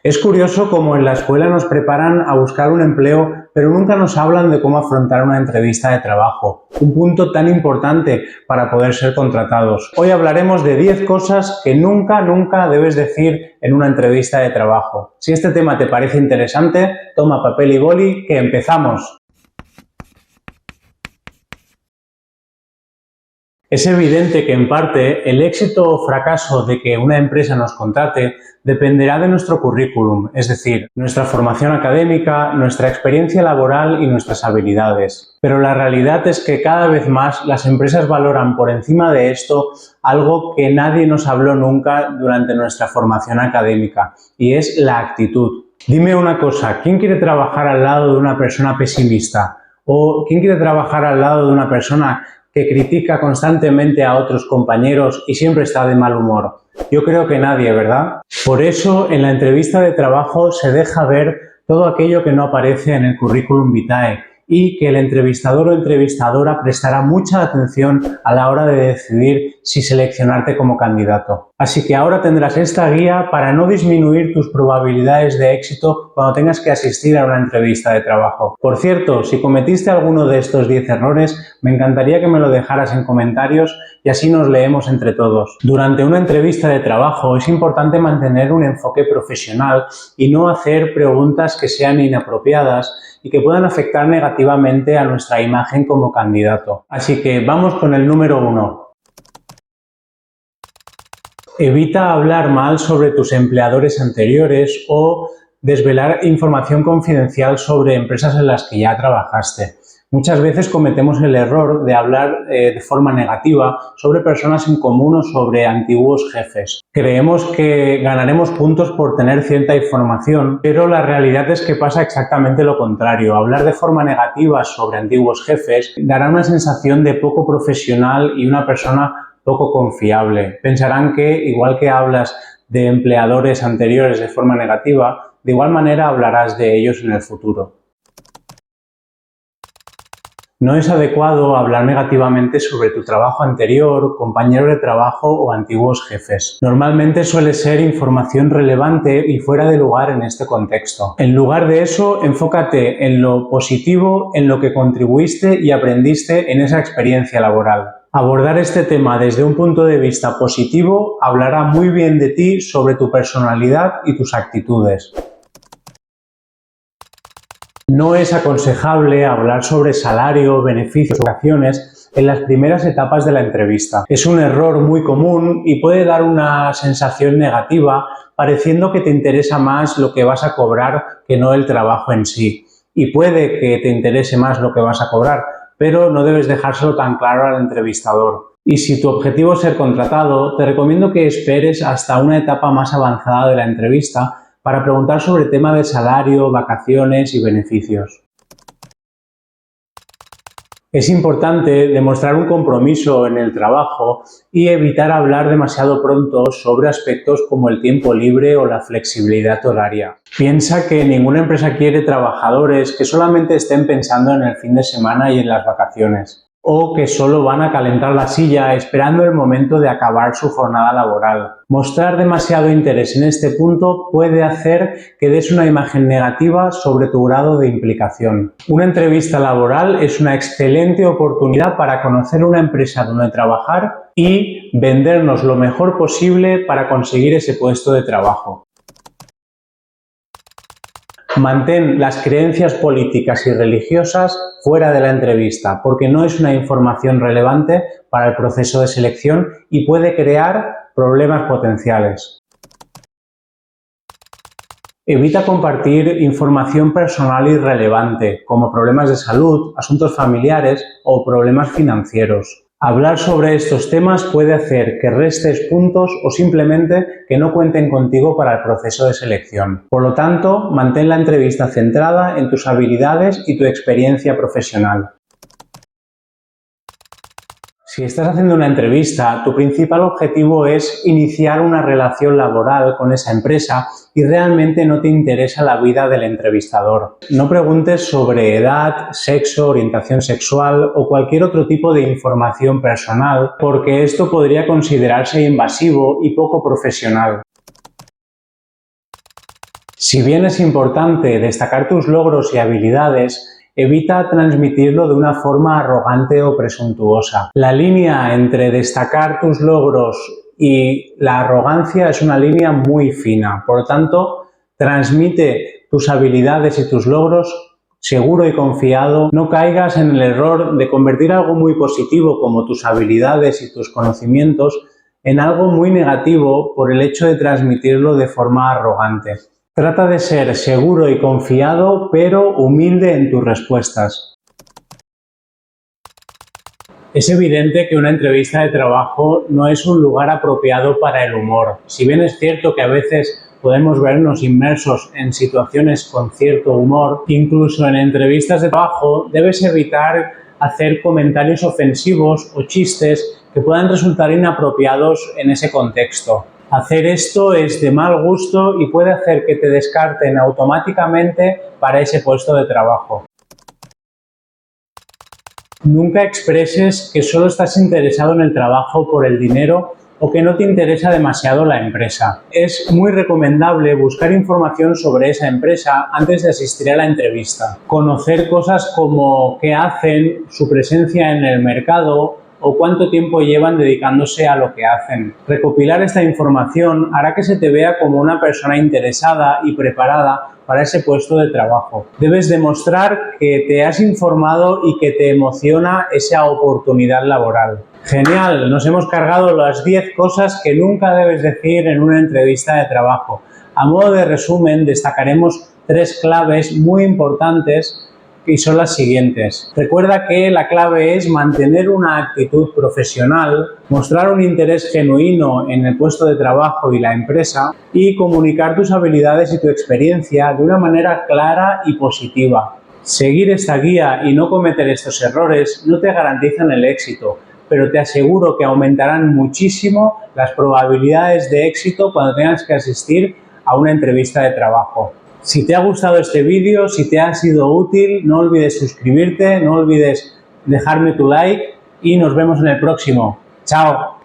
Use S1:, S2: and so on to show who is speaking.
S1: Es curioso cómo en la escuela nos preparan a buscar un empleo, pero nunca nos hablan de cómo afrontar una entrevista de trabajo, un punto tan importante para poder ser contratados. Hoy hablaremos de 10 cosas que nunca debes decir en una entrevista de trabajo. Si este tema te parece interesante, toma papel y boli, que empezamos. Es evidente que, en parte, el éxito o fracaso de que una empresa nos contrate dependerá de nuestro currículum, es decir, nuestra formación académica, nuestra experiencia laboral y nuestras habilidades. Pero la realidad es que cada vez más las empresas valoran por encima de esto algo que nadie nos habló nunca durante nuestra formación académica, y es la actitud. Dime una cosa, ¿quién quiere trabajar al lado de una persona pesimista? ¿O quién quiere trabajar al lado de una persona que critica constantemente a otros compañeros y siempre está de mal humor? Yo creo que nadie, ¿verdad? Por eso, en la entrevista de trabajo se deja ver todo aquello que no aparece en el currículum vitae y que el entrevistador o entrevistadora prestará mucha atención a la hora de decidir si seleccionarte como candidato. Así que ahora tendrás esta guía para no disminuir tus probabilidades de éxito cuando tengas que asistir a una entrevista de trabajo. Por cierto, si cometiste alguno de estos 10 errores, me encantaría que me lo dejaras en comentarios y así nos leemos entre todos. Durante una entrevista de trabajo es importante mantener un enfoque profesional y no hacer preguntas que sean inapropiadas y que puedan afectar negativamente a nuestra imagen como candidato. Así que vamos con el número 1. Evita hablar mal sobre tus empleadores anteriores o desvelar información confidencial sobre empresas en las que ya trabajaste. Muchas veces cometemos el error de hablar de forma negativa sobre personas en común o sobre antiguos jefes. Creemos que ganaremos puntos por tener cierta información, pero la realidad es que pasa exactamente lo contrario. Hablar de forma negativa sobre antiguos jefes dará una sensación de poco profesional y una persona poco confiable. Pensarán que, igual que hablas de empleadores anteriores de forma negativa, de igual manera hablarás de ellos en el futuro. No es adecuado hablar negativamente sobre tu trabajo anterior, compañeros de trabajo o antiguos jefes. Normalmente suele ser información relevante y fuera de lugar en este contexto. En lugar de eso, enfócate en lo positivo, en lo que contribuiste y aprendiste en esa experiencia laboral. Abordar este tema desde un punto de vista positivo hablará muy bien de ti, sobre tu personalidad y tus actitudes. No es aconsejable hablar sobre salario, beneficios o vacaciones en las primeras etapas de la entrevista. Es un error muy común y puede dar una sensación negativa, pareciendo que te interesa más lo que vas a cobrar que no el trabajo en sí. Y puede que te interese más lo que vas a cobrar, pero no debes dejárselo tan claro al entrevistador. Y si tu objetivo es ser contratado, te recomiendo que esperes hasta una etapa más avanzada de la entrevista para preguntar sobre el tema de salario, vacaciones y beneficios. Es importante demostrar un compromiso en el trabajo y evitar hablar demasiado pronto sobre aspectos como el tiempo libre o la flexibilidad horaria. Piensa que ninguna empresa quiere trabajadores que solamente estén pensando en el fin de semana y en las vacaciones, o que solo van a calentar la silla esperando el momento de acabar su jornada laboral. Mostrar demasiado interés en este punto puede hacer que des una imagen negativa sobre tu grado de implicación. Una entrevista laboral es una excelente oportunidad para conocer una empresa donde trabajar y vendernos lo mejor posible para conseguir ese puesto de trabajo. Mantén las creencias políticas y religiosas fuera de la entrevista, porque no es una información relevante para el proceso de selección y puede crear problemas potenciales. Evita compartir información personal irrelevante, como problemas de salud, asuntos familiares o problemas financieros. Hablar sobre estos temas puede hacer que restes puntos o simplemente que no cuenten contigo para el proceso de selección. Por lo tanto, mantén la entrevista centrada en tus habilidades y tu experiencia profesional. Si estás haciendo una entrevista, tu principal objetivo es iniciar una relación laboral con esa empresa y realmente no te interesa la vida del entrevistador. No preguntes sobre edad, sexo, orientación sexual o cualquier otro tipo de información personal, porque esto podría considerarse invasivo y poco profesional. Si bien es importante destacar tus logros y habilidades, evita transmitirlo de una forma arrogante o presuntuosa. La línea entre destacar tus logros y la arrogancia es una línea muy fina. Por lo tanto, transmite tus habilidades y tus logros seguro y confiado. No caigas en el error de convertir algo muy positivo como tus habilidades y tus conocimientos en algo muy negativo por el hecho de transmitirlo de forma arrogante. Trata de ser seguro y confiado, pero humilde en tus respuestas. Es evidente que una entrevista de trabajo no es un lugar apropiado para el humor. Si bien es cierto que a veces podemos vernos inmersos en situaciones con cierto humor, incluso en entrevistas de trabajo debes evitar hacer comentarios ofensivos o chistes que puedan resultar inapropiados en ese contexto. Hacer esto es de mal gusto y puede hacer que te descarten automáticamente para ese puesto de trabajo. Nunca expreses que solo estás interesado en el trabajo por el dinero o que no te interesa demasiado la empresa. Es muy recomendable buscar información sobre esa empresa antes de asistir a la entrevista. Conocer cosas como qué hacen, su presencia en el mercado o cuánto tiempo llevan dedicándose a lo que hacen. Recopilar esta información hará que se te vea como una persona interesada y preparada para ese puesto de trabajo. Debes demostrar que te has informado y que te emociona esa oportunidad laboral. Genial, nos hemos cargado las 10 cosas que nunca debes decir en una entrevista de trabajo. A modo de resumen, destacaremos 3 claves muy importantes y son las siguientes. Recuerda que la clave es mantener una actitud profesional, mostrar un interés genuino en el puesto de trabajo y la empresa y comunicar tus habilidades y tu experiencia de una manera clara y positiva. Seguir esta guía y no cometer estos errores no te garantizan el éxito, pero te aseguro que aumentarán muchísimo las probabilidades de éxito cuando tengas que asistir a una entrevista de trabajo. Si te ha gustado este vídeo, si te ha sido útil, no olvides suscribirte, no olvides dejarme tu like y nos vemos en el próximo. ¡Chao!